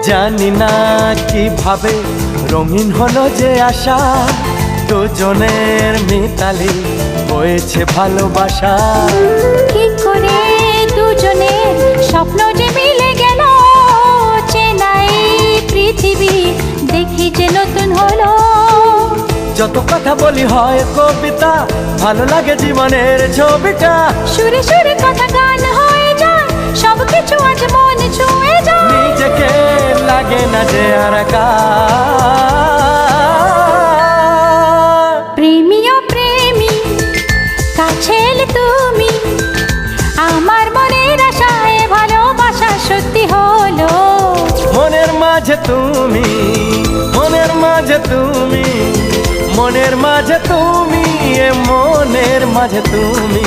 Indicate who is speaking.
Speaker 1: জানি না কিভাবে রঙিন হলো যে আশা, দুজনের মিতালি হয়েছে ভালোবাসা।
Speaker 2: কি করে দুজনের স্বপ্ন যে মিলে গেল, চেনাই পৃথিবী দেখি যে নতুন হলো।
Speaker 1: যত কথা বলি হয় কবিতা, ভালো লাগে জীবনের ছবিটা।
Speaker 2: সুরে সুরে কথা গান হয়ে যায়, সবকিছু আজ মন ছুঁয়ে যায়।
Speaker 1: নিজেকে লাগে না যে আর একা।
Speaker 2: প্রেমী ও প্রেমী কাছে এলে তুমি, আমার মনের আশায় ভালোবাসা সত্যি হলো।
Speaker 1: মনের মাঝে তুমি, মনের মাঝে তুমি, মনের মাঝে তুমি, এ মনের মাঝে তুমি।